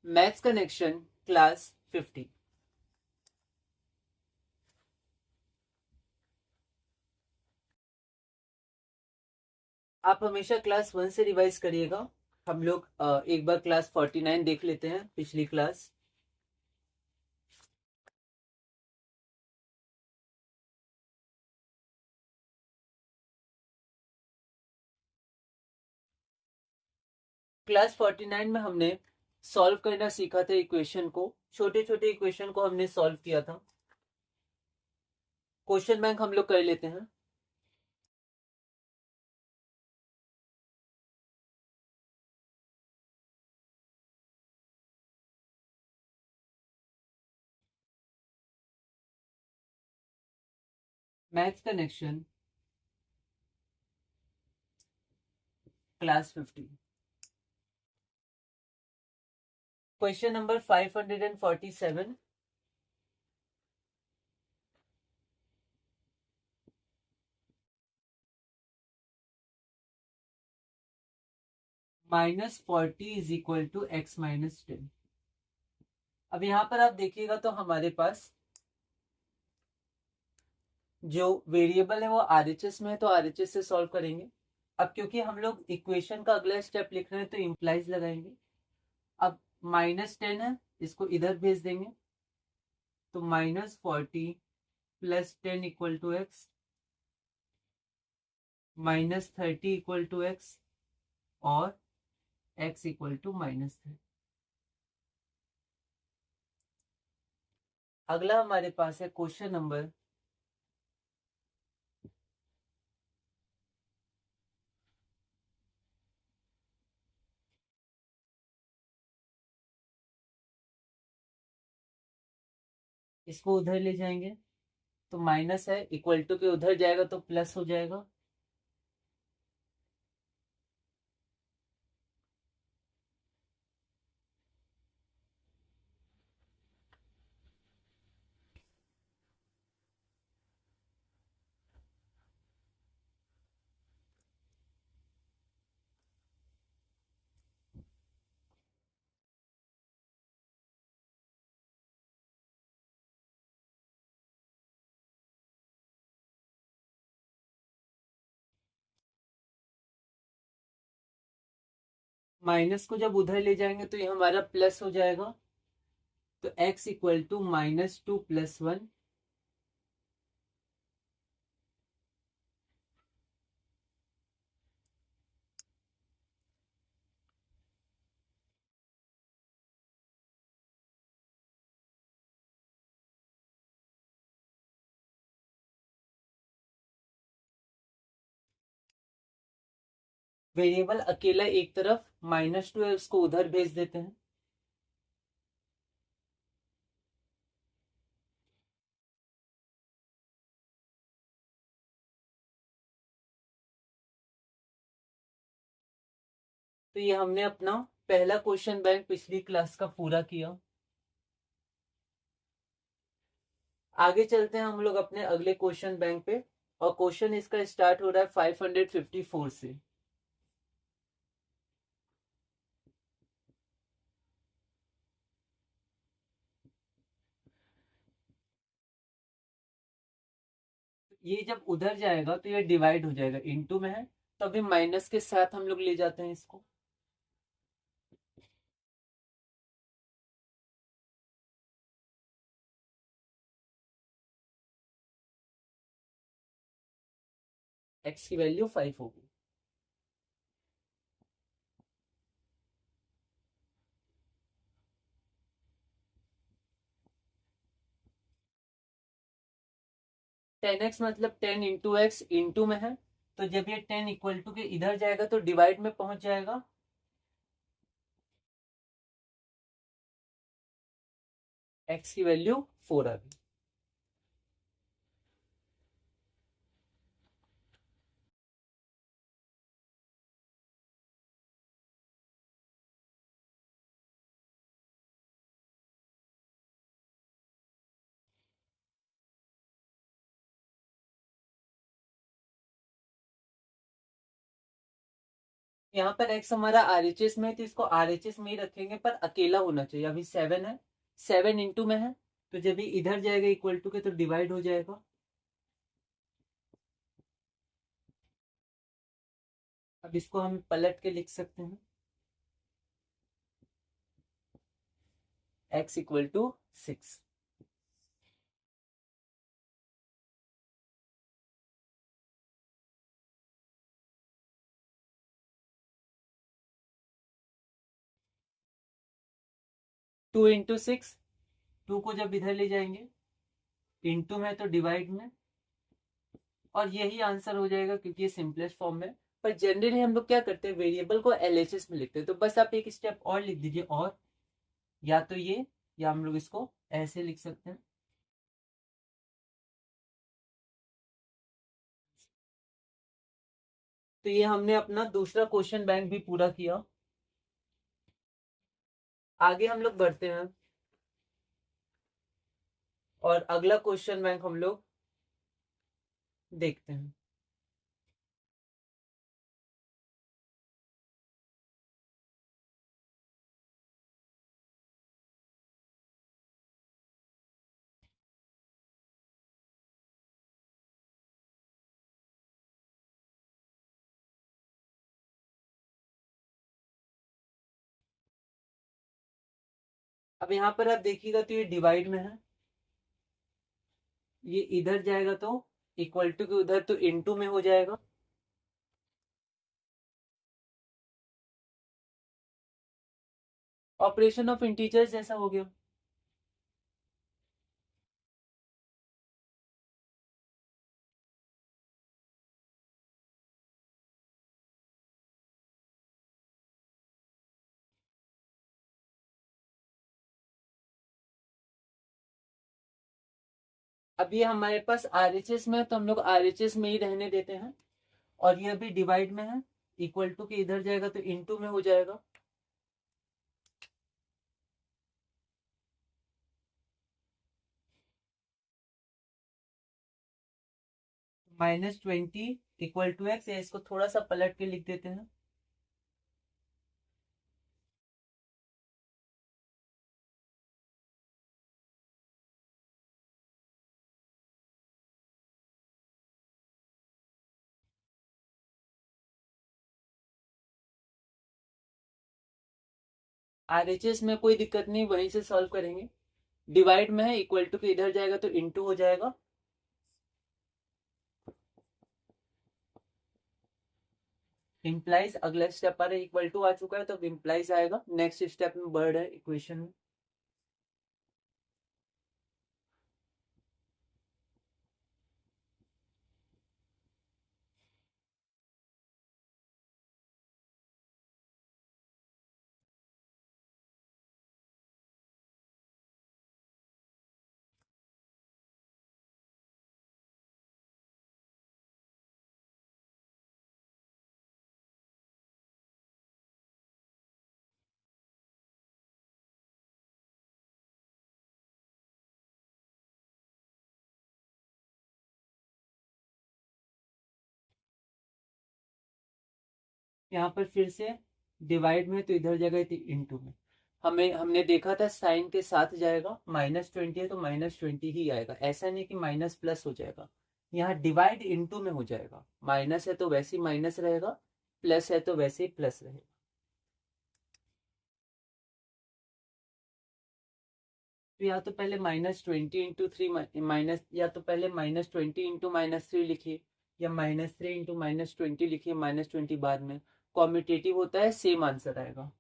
Maths connection class 50। आप हमेशा class 1 से रिवाइज करिएगा। हम लोग एक बार क्लास 49 देख लेते हैं, पिछली क्लास। क्लास 49 में हमने सॉल्व करना सीखा था इक्वेशन को। छोटे छोटे इक्वेशन को हमने सॉल्व किया था। क्वेश्चन बैंक हम लोग कर लेते हैं। Maths connection class 50। Question number 547। -40 is equal to x -10। अब यहां पर आप देखिएगा तो हमारे पास जो वेरिएबल है वो आरएचएस में है, तो आरएचएस से सॉल्व करेंगे। अब क्योंकि हम लोग इक्वेशन का अगला स्टेप लिख रहे हैं तो इंप्लाइज लगाएंगे। अब -10 है, इसको इधर भेज देंगे, तो -40 + 10 equal to x, -30 equal to एक्स, और x इक्वल टू -3। अगला हमारे पास है क्वेश्चन नंबर इसको उधर ले जाएंगे, तो माइनस है, इक्वल टू के उधर जाएगा तो प्लस हो जाएगा। माइनस को जब उधर ले जाएंगे तो ये हमारा प्लस हो जाएगा, तो x इक्वल टू -2 + 1। वेरिएबल अकेला एक तरफ -2 है, उसको उधर भेज देते हैं। तो ये हमने अपना पहला क्वेश्चन बैंक पिछली क्लास का पूरा किया। आगे चलते हैं हम लोग अपने अगले क्वेश्चन बैंक पे, और क्वेश्चन इसका स्टार्ट हो रहा है 554 से। ये जब उधर जाएगा तो ये डिवाइड हो जाएगा, इनटू में है, तो अभी माइनस के साथ हम लोग ले जाते हैं इसको। x की वैल्यू 5 होगी। टेन एक्स मतलब 10 इंटू एक्स, इंटू में है, तो जब ये 10 इक्वल टू के इधर जाएगा तो डिवाइड में पहुंच जाएगा। x की वैल्यू 4 आ गई। यहाँ पर x हमारा RHS में है तो इसको RHS में ही रखेंगे, पर अकेला होना चाहिए। अभी 7 है, 7 इंटू में है, तो जब ये इधर जाएगा इक्वल टू के तो डिवाइड हो जाएगा। अब इसको हम पलट के लिख सकते हैं, x इक्वल टू 6। 2 इंटू 6, 2 को जब इधर ले जाएंगे इंटू में तो डिवाइड में, और यही आंसर हो जाएगा क्योंकि ये सिंपलेस्ट फॉर्म में। पर जनरली हम लोग क्या करते हैं, वेरिएबल को LHS में लिखते हैं, तो बस आप एक स्टेप और लिख दीजिए, और या तो ये, या हम लोग इसको ऐसे लिख सकते हैं। तो ये हमने अपना दूसरा क्वेश्चन बैंक भी पूरा किया। आगे हम लोग बढ़ते हैं और अगला क्वेश्चन बैंक हम लोग देखते हैं। अब यहाँ पर आप देखिएगा तो ये डिवाइड में है, ये इधर जाएगा तो इक्वल टू के उधर तो इनटू में हो जाएगा। ऑपरेशन ऑफ इंटीजर्स जैसा हो गया। अब ये हमारे पास RHS में है तो हम लोग RHS में ही रहने देते हैं, और ये अभी डिवाइड में है, इक्वल टू के इधर जाएगा तो इनटू में हो जाएगा। -20 इक्वल टू एक्स, या इसको थोड़ा सा पलट के लिख देते हैं। RHS में कोई दिक्कत नहीं, वहीं से सॉल्व करेंगे। डिवाइड में है, इक्वल टू के इधर जाएगा तो इनटू हो जाएगा। इम्प्लाइज अगला स्टेप आ रहा है, इक्वल टू आ चुका है तो अब इम्प्लाइज आएगा, नेक्स्ट स्टेप में बढ़ है इक्वेशन में। यहाँ पर फिर से डिवाइड में तो इधर जाएगा इंटू में। हमने देखा था साइन के साथ जाएगा, -20 है तो -20 ही आएगा, ऐसा नहीं कि माइनस प्लस हो जाएगा। यहाँ डिवाइड इंटू में हो जाएगा, माइनस है तो वैसे ही माइनस रहेगा, प्लस है तो वैसे ही प्लस रहेगा। तो या तो पहले -20 × 3 माइनस, या तो पहले -20 × -3 लिखिए, या -3 × -20 लिखिए, -20 बाद में। कॉम्यूटेटिव होता है, सेम आंसर आएगा।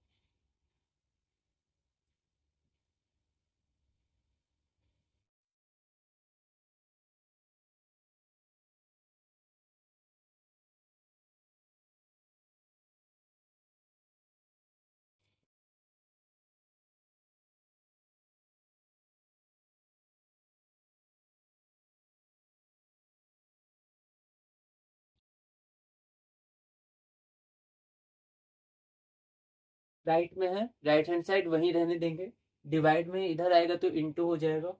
राइट में है, राइट हैंड साइड वहीं रहने देंगे। डिवाइड में इधर आएगा तो इंटू हो जाएगा।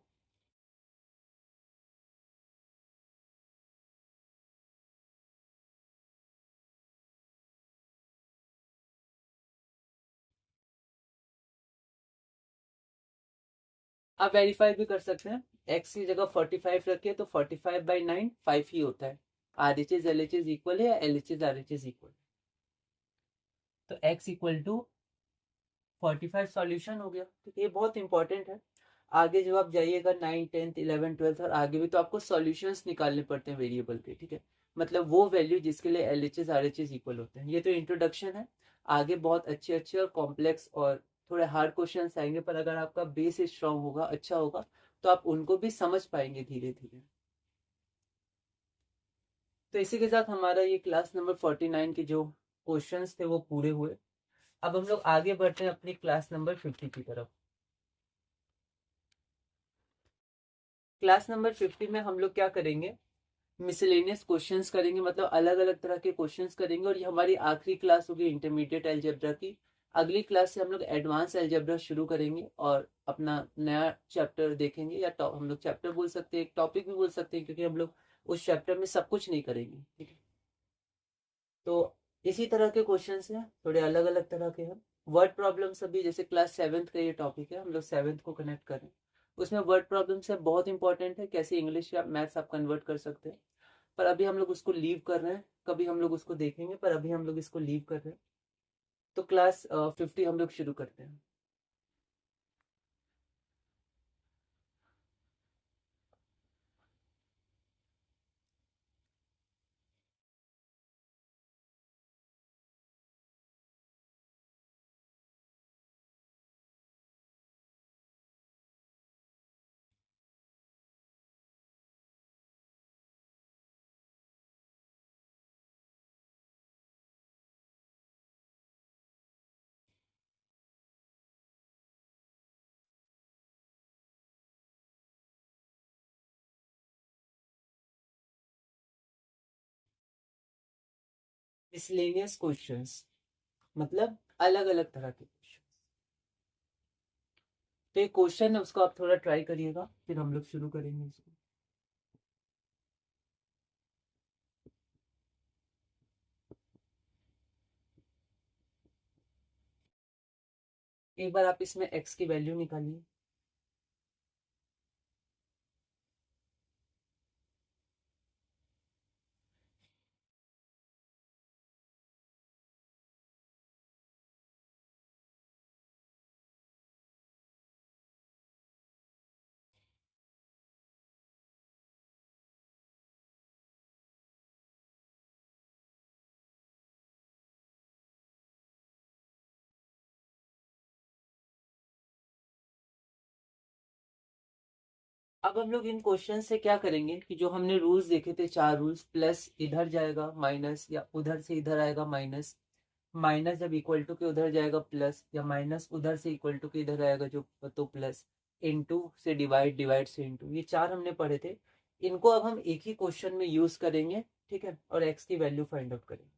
आप वेरीफाई भी कर सकते हैं, x की जगह 45 रखिए तो 45/9 5 ही होता है। RHS LHS इक्वल है या LHS RHS इक्वल, तो x इक्वल टू 45 सॉल्यूशन हो गया। तो ये बहुत इंपॉर्टेंट है। आगे जब आप जाइएगा 9, 10th, 11, 12th और आगे भी, तो आपको सॉल्यूशंस निकालने पड़ते हैं वेरिएबल के, ठीक है, मतलब वो वैल्यू जिसके लिए LHS RHS इक्वल होते हैं। ये तो इंट्रोडक्शन है, आगे बहुत अच्छे अच्छे और कॉम्प्लेक्स और थोड़े हार्ड क्वेश्चंस आएंगे, पर अगर आपका बेस स्ट्रांग होगा, अच्छा होगा, तो आप उनको भी समझ पाएंगे धीरे धीरे। तो इसी के साथ हमारा ये क्लास नंबर 49 के जो क्वेश्चंस थे वो पूरे हुए। अब हम लोग आगे बढ़ते हैं अपनी क्लास नंबर 50 की तरफ। क्लास नंबर 50 में हम लोग क्या करेंगे, मिसलेनियस क्वेश्चंस करेंगे, मतलब अलग अलग तरह के क्वेश्चंस करेंगे, और ये हमारी आखिरी क्लास होगी इंटरमीडिएट अलजेब्रा की। अगली क्लास से हम लोग एडवांस अलजेब्रा शुरू करेंगे और अपना नया चैप्टर देखेंगे, या हम लोग चैप्टर बोल सकते हैं, एक टॉपिक भी बोल सकते हैं, क्योंकि हम लोग उस चैप्टर में सब कुछ नहीं करेंगे, ठीक है। तो इसी तरह के क्वेश्चंस हैं, थोड़े अलग अलग तरह के हैं। वर्ड प्रॉब्लम्स अभी जैसे क्लास 7th का ये टॉपिक है, हम लोग 7th को कनेक्ट करें, उसमें वर्ड प्रॉब्लम्स है, बहुत इंपॉर्टेंट है, कैसे इंग्लिश या मैथ्स आप कन्वर्ट कर सकते हैं। पर अभी हम लोग उसको लीव कर रहे हैं, कभी हम लोग उसको देखेंगे, पर अभी हम लोग इसको लीव कर रहे हैं। तो क्लास 50 हम लोग शुरू करते हैं। मिसलेनियस क्वेश्चंस मतलब अलग अलग तरह के क्वेश्चन। तो एक क्वेश्चन है, उसको आप थोड़ा ट्राई करिएगा, फिर हम लोग शुरू करेंगे इसको। एक बार आप इसमें x की वैल्यू निकालिए। अब हम लोग इन क्वेश्चन से क्या करेंगे कि जो हमने रूल्स देखे थे, 4 रूल्स, प्लस इधर जाएगा माइनस, या उधर से इधर आएगा माइनस, माइनस जब इक्वल टू के उधर जाएगा प्लस, या माइनस उधर से इक्वल टू के इधर आएगा जो तो प्लस, इनटू से डिवाइड, डिवाइड से इनटू, ये 4 हमने पढ़े थे। इनको अब हम एक ही क्वेश्चन में यूज करेंगे, ठीक है, और एक्स की वैल्यू फाइंड आउट करेंगे।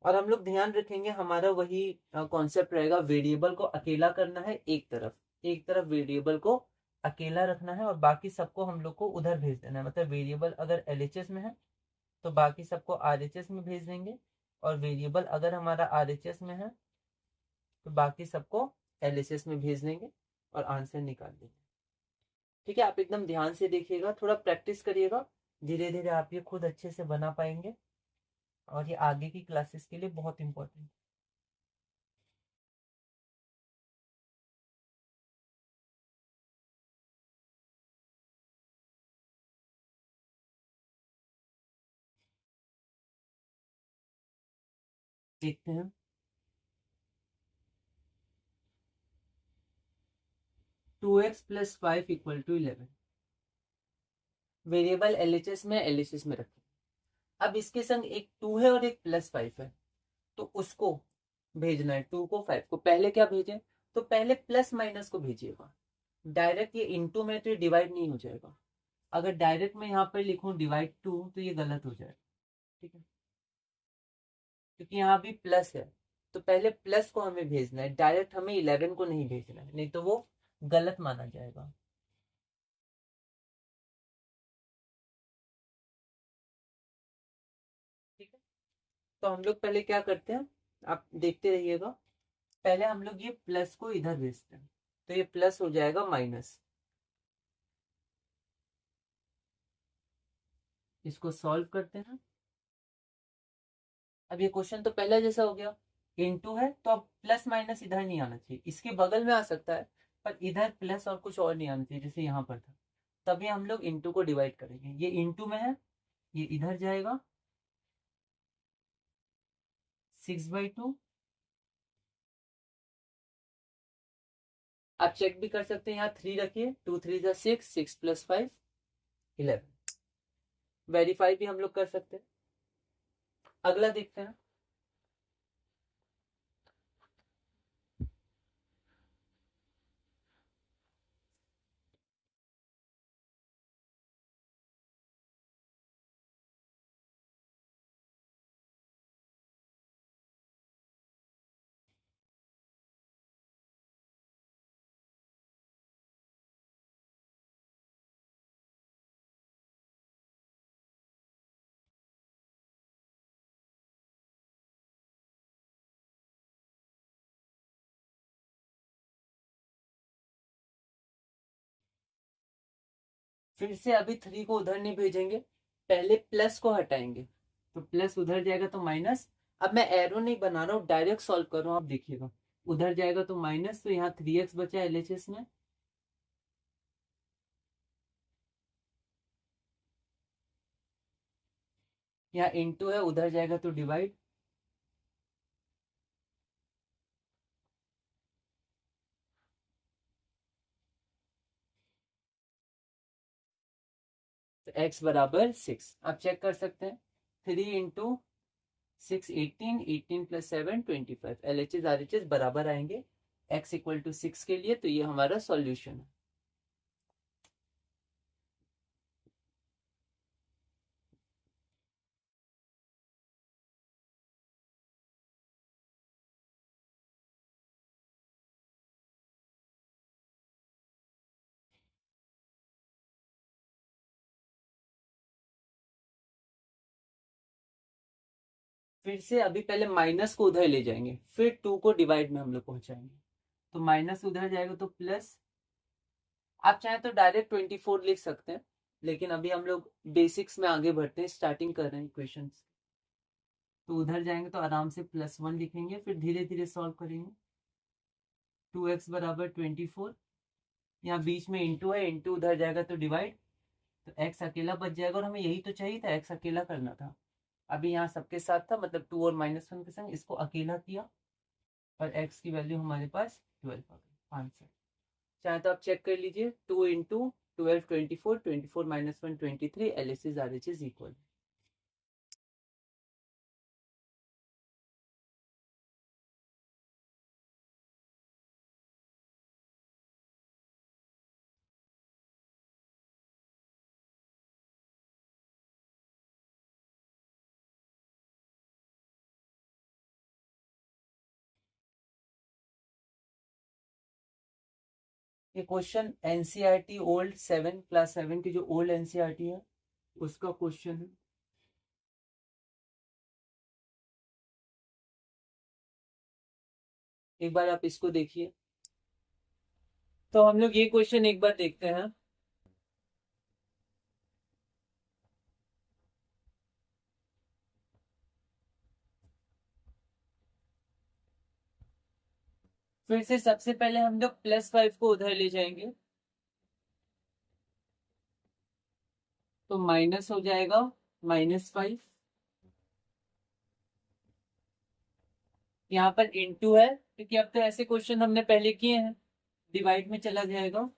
और हम लोग ध्यान रखेंगे, हमारा वही कॉन्सेप्ट रहेगा, वेरिएबल को अकेला करना है एक तरफ, एक तरफ वेरिएबल को अकेला रखना है, और बाकी सबको हम लोग को उधर भेज देना है। मतलब वेरिएबल अगर एलएचएस में है तो बाकी सबको आरएचएस में भेज देंगे, और वेरिएबल अगर हमारा आरएचएस में है तो बाकी सबको एलएचएस में भेज देंगे और आंसर निकाल देंगे। ठीक है, आप एकदम ध्यान से देखिएगा, थोड़ा प्रैक्टिस करिएगा, धीरे धीरे आप ये खुद अच्छे से बना पाएंगे, और ये आगे की क्लासेस के लिए बहुत इंपॉर्टेंट। देखते हैं। 2x + 5 = 11, वेरिएबल एलएचएस में रखें। अब इसके संग एक 2 है और एक +5 है, तो उसको भेजना है, 2 को 5 को। पहले क्या भेजें, तो पहले प्लस माइनस को भेजिएगा। डायरेक्ट ये इंटू में तो ये डिवाइड नहीं हो जाएगा। अगर डायरेक्ट मैं यहाँ पर लिखूं डिवाइड 2 तो ये गलत हो जाएगा, ठीक है, क्योंकि यहाँ भी प्लस है। तो पहले प्लस को हमें भेजना है, डायरेक्ट हमें 11 को नहीं भेजना है, नहीं तो वो गलत माना जाएगा। ठीक है, तो हम लोग पहले क्या करते हैं, आप देखते रहिएगा। पहले हम लोग ये प्लस को इधर भेजते हैं, तो ये प्लस हो जाएगा माइनस, इसको सॉल्व करते हैं। अब ये क्वेश्चन तो पहला जैसा हो गया, इनटू है तो अब प्लस माइनस इधर नहीं आना चाहिए, इसके बगल में आ सकता है पर इधर प्लस और कुछ और नहीं आना चाहिए जैसे यहाँ पर था। तभी हम लोग इनटू को डिवाइड करेंगे, ये इनटू में है, ये इधर जाएगा 6/2। आप चेक भी कर सकते हैं, यहाँ 3 रखिए, 2 3 जा 6, 6 + 5 11। वेरीफाई भी हम लोग कर सकते हैं। अगला देखते हैं। फिर से अभी 3 को उधर नहीं भेजेंगे, पहले प्लस को हटाएंगे, तो प्लस उधर जाएगा तो माइनस। अब मैं एरो नहीं बना रहा हूँ, डायरेक्ट सॉल्व कर रहा हूँ, आप देखिएगा उधर जाएगा तो माइनस, तो यहाँ 3x बचा एलएचएस में। यहाँ इनटू है, उधर जाएगा तो डिवाइड, तो x बराबर 6। आप चेक कर सकते हैं, 3 × 6 18, 18 + 7 25, एलएचएस आरएचएस बराबर आएंगे x = 6 के लिए, तो ये हमारा सॉल्यूशन है। फिर से अभी पहले माइनस को उधर ले जाएंगे, फिर 2 को डिवाइड में हम लोग पहुंचाएंगे, तो माइनस उधर जाएगा तो प्लस। आप चाहें तो डायरेक्ट 24 लिख सकते हैं, लेकिन अभी हम लोग बेसिक्स में आगे बढ़ते हैं, स्टार्टिंग कर रहे हैं इक्वेशन। तो उधर जाएंगे तो आराम से +1 लिखेंगे, फिर धीरे धीरे सॉल्व करेंगे। 2x बराबर 24, यहाँ बीच में इंटू है, इंटू उधर जाएगा तो डिवाइड, तो x अकेला बच जाएगा, और हमें यही तो चाहिए था, x अकेला करना था। अभी यहाँ सबके साथ था, मतलब 2 और -1 के संग इसको अकेला किया, और x की वैल्यू हमारे पास 12 आ गई, आंसर। चाहे तो आप चेक कर लीजिए, 2 × 12 24, 24 - 1 23, LHS RHS इक्वल। ये क्वेश्चन एनसीईआरटी ओल्ड 7 क्लास 7 की जो ओल्ड एनसीईआरटी है उसका क्वेश्चन है। एक बार आप इसको देखिए, तो हम लोग ये क्वेश्चन एक बार देखते हैं। फिर से सबसे पहले हम लोग +5 को उधर ले जाएंगे, तो माइनस हो जाएगा -5। यहाँ पर इंटू है, क्योंकि अब तो ऐसे क्वेश्चन हमने पहले किए हैं, डिवाइड में चला जाएगा।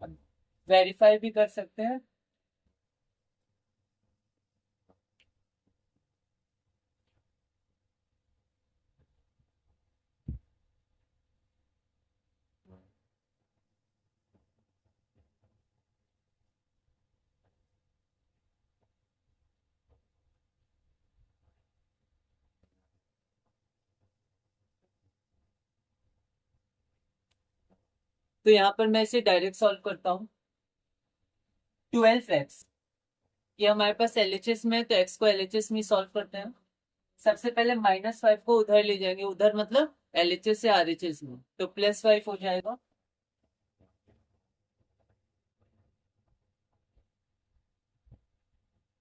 अब वेरीफाई भी कर सकते हैं। तो यहाँ पर मैं इसे डायरेक्ट सॉल्व करता हूँ। 12x, ये हमारे पास एलएचएस में है, तो x को एलएचएस में सॉल्व करते हैं। सबसे पहले -5 को उधर ले जाएंगे, उधर मतलब LHS से RHS में, तो +5 हो जाएगा।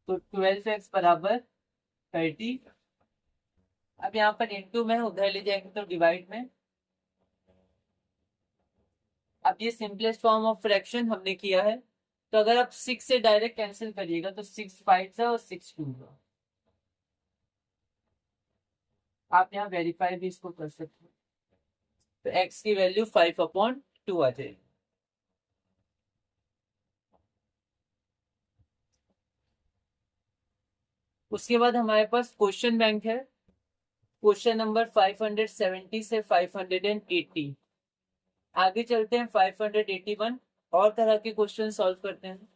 तो 12x बराबर 30। अब यहाँ पर इंटू में उधर ले जाएंगे तो डिवाइड में। अब ये सिंपलेस्ट फॉर्म ऑफ फ्रैक्शन हमने किया है, तो अगर आप 6 से डायरेक्ट कैंसिल करिएगा तो 6 5 और 6 2। आप यहाँ वेरीफाई भी इसको कर सकते हैं, तो x की वैल्यू 5/2 आ जाएगी। उसके बाद हमारे पास क्वेश्चन बैंक है, क्वेश्चन नंबर 570 से 580। आगे चलते हैं 581 और तरह के क्वेश्चन सॉल्व करते हैं।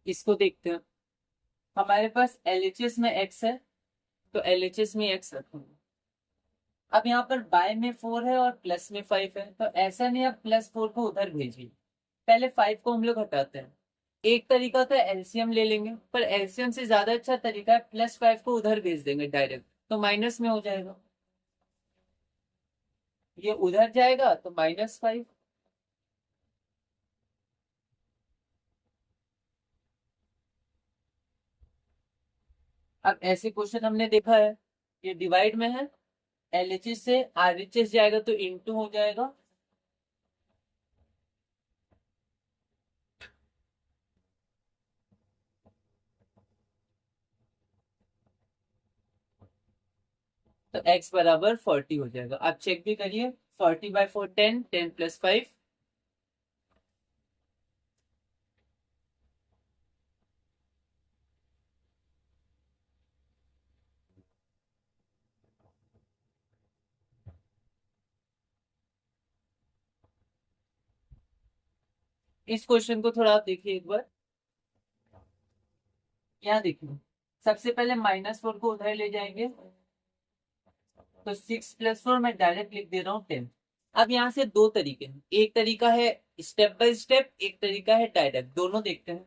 इसको देखते हैं। हमारे पास LHS में x है, तो LHS में x रखूंगा। अब यहाँ पर बाय में 4 है और प्लस में 5 है, तो ऐसा नहीं आप +4 को उधर भेजिए, पहले 5 को हम लोग हटाते हैं। एक तरीका तो एलसीएम ले लेंगे, पर एलसीएम से ज्यादा अच्छा तरीका है +5 को उधर भेज देंगे डायरेक्ट, तो माइनस में हो जाएगा। ये उधर जाएगा तो -5। अब ऐसे क्वेश्चन हमने देखा है, ये डिवाइड में है, LHS से RHS जाएगा तो इंटू हो जाएगा। तो x बराबर 40 हो जाएगा। आप चेक भी करिए, 40/4 10, 10 + 5। इस क्वेश्चन को थोड़ा आप देखिए एक बार, यहाँ देखिए। सबसे पहले -4 को उधर ले जाएंगे, तो 6 + 4 मैं डायरेक्ट लिख दे रहा हूँ 10। अब यहाँ से दो तरीके हैं, एक तरीका है स्टेप बाय स्टेप, एक तरीका है डायरेक्ट, दोनों देखते हैं।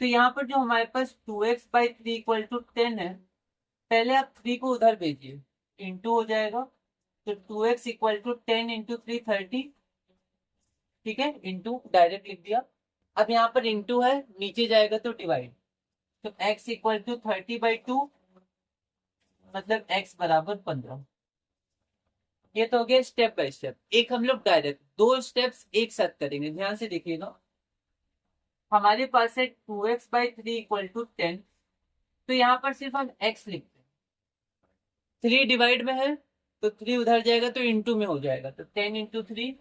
तो यहाँ पर जो हमारे पास 2x/3 = 10 है, पहले आप 3 को उधर भेजिए, इंटू हो जाएगा। तो 2x = 10 × 3 30। ठीक है, इंटू डायरेक्ट लिख दिया। अब यहाँ पर इंटू है, नीचे जाएगा तो डिवाइड। तो x = 30/2, मतलब x बराबर 15। ये तो हो गया स्टेप बाय स्टेप। एक हम लोग डायरेक्ट दो स्टेप्स एक साथ करेंगे, ध्यान से देखिएगा। हमारे पास है 2x/3 = 10, तो यहाँ पर सिर्फ हम x लिखते हैं। 3 डिवाइड में है, तो 3 उधर जाएगा तो इंटू में हो जाएगा, तो 10 × 3।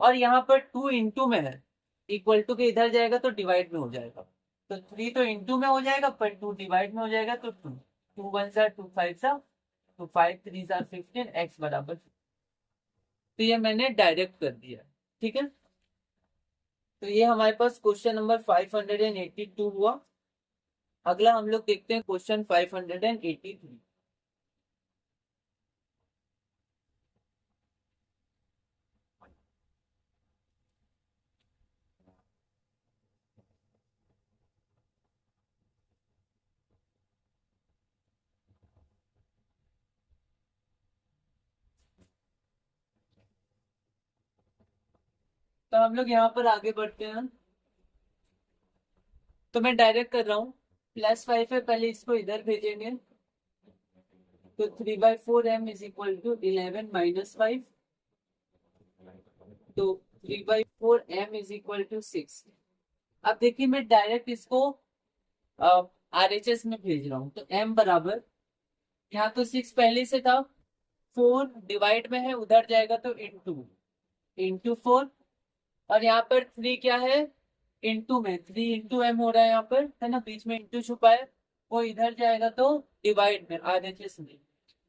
और यहाँ पर 2 इंटू में है, इक्वल टू के इधर जाएगा तो डिवाइड में हो जाएगा। तो 3 तो इंटू में हो जाएगा, पर 2 डिवाइड में हो जाएगा, तो 2 2 1 2 5 तो 5 3 15, x बराबर। तो ये मैंने डायरेक्ट कर दिया, ठीक है। तो ये हमारे पास क्वेश्चन नंबर 582 हुआ। अगला हम लोग देखते हैं क्वेश्चन 583। तो हम लोग यहाँ पर आगे बढ़ते हैं, तो मैं डायरेक्ट कर रहा हूँ। +5 है, पहले इसको इधर भेजेंगे, तो 3/4m = 11 - 5। तो 3/4m = 6। अब देखिए, मैं डायरेक्ट इसको RHS में भेज रहा हूँ, तो m बराबर, यहाँ तो 6 पहले से था, 4 डिवाइड में है, उधर जाएगा तो इंटू 4। और यहाँ पर 3 क्या है, इंटू में 3 इंटू एम हो रहा है यहाँ पर, है ना, बीच में इंटू छुपा है, वो इधर जाएगा तो डिवाइड में RHS में,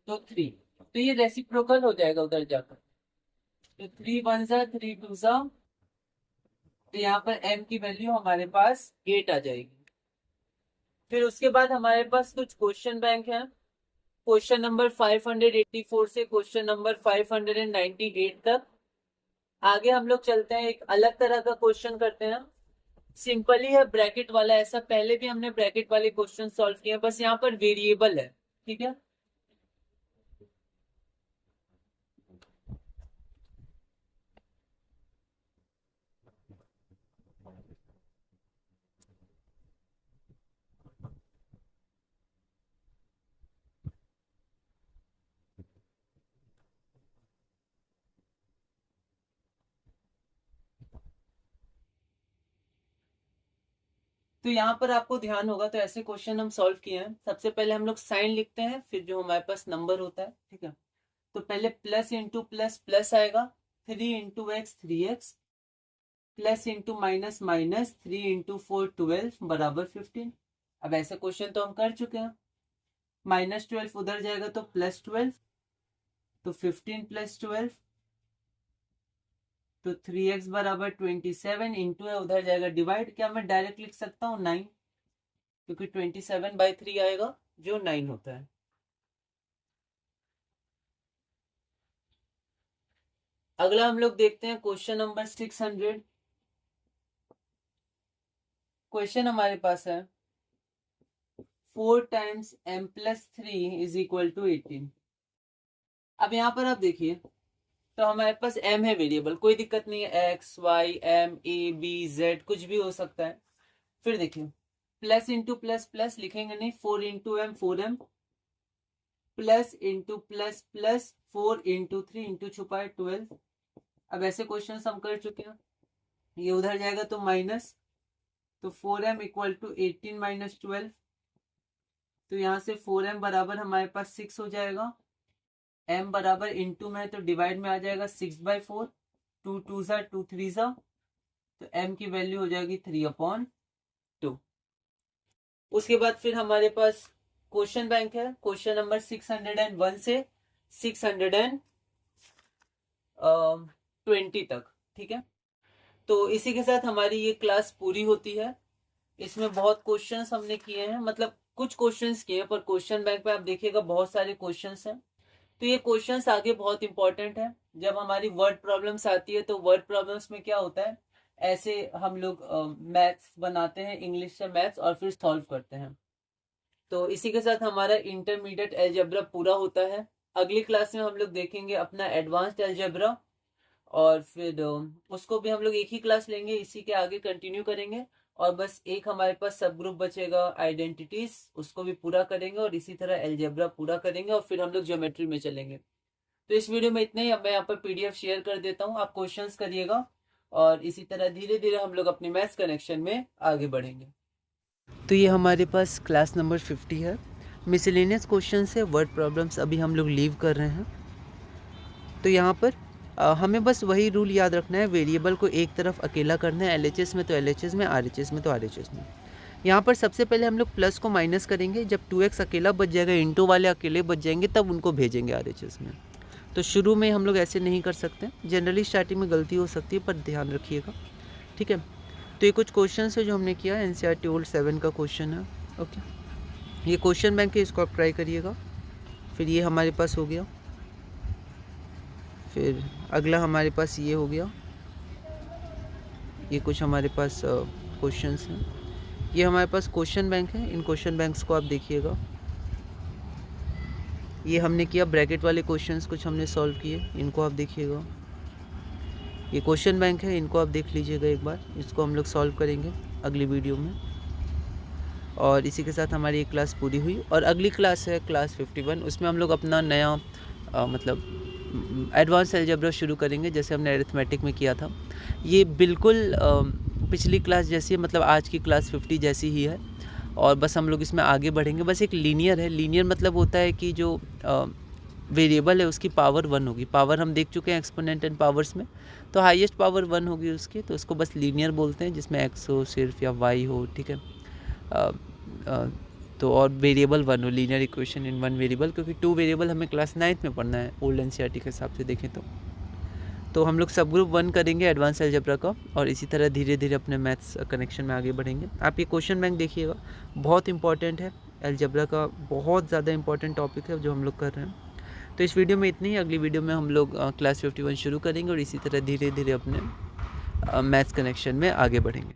तो 3, तो ये रेसिप्रोकल हो जाएगा उधर जाकर, तो 3 1 जा 3 2 जा, तो यहाँ पर m की वैल्यू हमारे पास 8 आ जाएगी। फिर उसके बाद हमारे पास कुछ क्वेश्चन बैंक है, क्वेश्चन नंबर 584 से क्वेश्चन नंबर 598 तक। आगे हम लोग चलते हैं, एक अलग तरह का क्वेश्चन करते हैं, सिंपल ही है, ब्रैकेट वाला, ऐसा पहले भी हमने ब्रैकेट वाले क्वेश्चन सॉल्व किए, बस यहाँ पर वेरिएबल है, ठीक है। तो यहाँ पर आपको ध्यान होगा, तो ऐसे क्वेश्चन हम सॉल्व किए हैं। सबसे पहले हम लोग साइन लिखते हैं, फिर जो हमारे पास नंबर होता है, ठीक है। तो पहले प्लस इंटू प्लस प्लस आएगा, 3 into x 3x, plus into minus minus 3 into 4 12 बराबर 15। अब ऐसे क्वेश्चन तो हम कर चुके हैं। -12 उधर जाएगा तो +12, तो 15 + 12, तो 3x बराबर 27, इंटू है उधर जाएगा डिवाइड, क्या मैं डायरेक्ट लिख सकता हूँ 9, क्योंकि 27/3 आएगा जो 9 होता है। अगला हम लोग देखते हैं क्वेश्चन नंबर 600। क्वेश्चन हमारे पास है 4 टाइम्स m + 3 = 18। अब यहाँ पर आप देखिए, तो हमारे पास m है वेरिएबल, कोई दिक्कत नहीं है, x y m a b z कुछ भी हो सकता है। फिर देखिए प्लस इंटू प्लस प्लस लिखेंगे नहीं, 4 into m 4m, plus into plus plus 4 into 3 into छुपा है 12। अब ऐसे क्वेश्चन हम कर चुके हैं, ये उधर जाएगा तो माइनस, तो 4m = 18 - 12, तो यहाँ से 4m बराबर हमारे पास 6 हो जाएगा, m बराबर इंटू में तो डिवाइड में आ जाएगा 6/4, 2 2 जा 2 3 जा, तो m की वैल्यू हो जाएगी 3/2। उसके बाद फिर हमारे पास क्वेश्चन बैंक है, क्वेश्चन नंबर 601 से 620 तक, ठीक है। तो इसी के साथ हमारी ये क्लास पूरी होती है। इसमें बहुत क्वेश्चंस हमने किए हैं, मतलब कुछ क्वेश्चंस किए हैं, पर क्वेश्चन बैंक पे आप देखिएगा बहुत सारे क्वेश्चंस हैं। तो ये क्वेश्चंस आगे बहुत इंपॉर्टेंट है। जब हमारी वर्ड प्रॉब्लम्स आती है, तो वर्ड प्रॉब्लम्स में क्या होता है, ऐसे हम लोग मैथ्स बनाते हैं, इंग्लिश से मैथ्स, और फिर सॉल्व करते हैं। तो इसी के साथ हमारा इंटरमीडिएट अलजेब्रा पूरा होता है। अगली क्लास में हम लोग देखेंगे अपना एडवांस्ड अलजेब्रा, और फिर उसको भी हम लोग एक ही क्लास लेंगे, इसी के आगे कंटिन्यू करेंगे। और बस एक हमारे पास सब ग्रुप बचेगा आइडेंटिटीज, उसको भी पूरा करेंगे, और इसी तरह अलजेब्रा पूरा करेंगे, और फिर हम लोग ज्योमेट्री में चलेंगे। तो इस वीडियो में इतना ही। अब मैं यहाँ पर PDF शेयर कर देता हूँ, आप क्वेश्चंस करिएगा, और इसी तरह धीरे धीरे हम लोग अपने मैथ्स कनेक्शन में आगे बढ़ेंगे। तो ये हमारे पास क्लास नंबर 50 है, मिसलेनियस क्वेश्चन से वर्ड प्रॉब्लम्स अभी हम लोग लीव कर रहे हैं। तो यहाँ पर हमें बस वही रूल याद रखना है, वेरिएबल को एक तरफ अकेला करना है, LHS में तो LHS में, RHS में तो RHS में। यहाँ पर सबसे पहले हम लोग प्लस को माइनस करेंगे, जब 2x अकेला बच जाएगा, इंटू वाले अकेले बच जाएंगे, तब उनको भेजेंगे RHS में। तो शुरू में हम लोग ऐसे नहीं कर सकते, जनरली स्टार्टिंग में गलती हो सकती है, पर ध्यान रखिएगा, ठीक है। तो ये कुछ क्वेश्चन है जो हमने किया, NCERT ओल्ड 7 का क्वेश्चन है, ओके। ये क्वेश्चन बैंक है, इसको आप ट्राई करिएगा। फिर ये हमारे पास हो गया, फिर अगला हमारे पास ये हो गया, ये कुछ हमारे पास क्वेश्चंस हैं। ये हमारे पास क्वेश्चन बैंक है, इन क्वेश्चन बैंक्स को आप देखिएगा। ये हमने किया ब्रैकेट वाले क्वेश्चंस, कुछ हमने सॉल्व किए, इनको आप देखिएगा। ये क्वेश्चन बैंक है, इनको आप देख लीजिएगा एक बार, इसको हम लोग सॉल्व करेंगे अगली वीडियो में। और इसी के साथ हमारी एक क्लास पूरी हुई, और अगली क्लास है क्लास 51, उसमें हम लोग अपना नया मतलब एडवांस अलजेब्रा शुरू करेंगे, जैसे हमने अरिथमेटिक में किया था। ये बिल्कुल पिछली क्लास जैसी है, मतलब आज की क्लास 50 जैसी ही है, और बस हम लोग इसमें आगे बढ़ेंगे। बस एक लीनियर है, लीनियर मतलब होता है कि जो वेरिएबल है उसकी पावर 1 होगी। पावर हम देख चुके हैं एक्सपोनेंट एंड पावर्स में, तो हाईएस्ट पावर 1 होगी उसकी, तो उसको बस लीनियर बोलते हैं, जिसमें x हो सिर्फ या y हो, ठीक है। तो और वेरिएबल 1 हो, लीनियर इक्वेशन इन 1 वेरिएबल, क्योंकि 2 वेरिएबल हमें क्लास 9th में पढ़ना है ओल्ड एनसीईआरटी के हिसाब से देखें तो हम लोग सब ग्रुप 1 करेंगे एडवांस अलजेब्रा का, और इसी तरह धीरे धीरे अपने मैथ्स कनेक्शन में आगे बढ़ेंगे। आप ये क्वेश्चन बैंक देखिएगा, बहुत इंपॉर्टेंट है, अलजेब्रा का बहुत ज़्यादा इंपॉर्टेंट टॉपिक है जो हम लोग कर रहे हैं। तो इस वीडियो में इतनी ही, अगली वीडियो में हम लोग क्लास 51 शुरू करेंगे और इसी तरह धीरे धीरे अपने मैथ्स कनेक्शन में आगे बढ़ेंगे।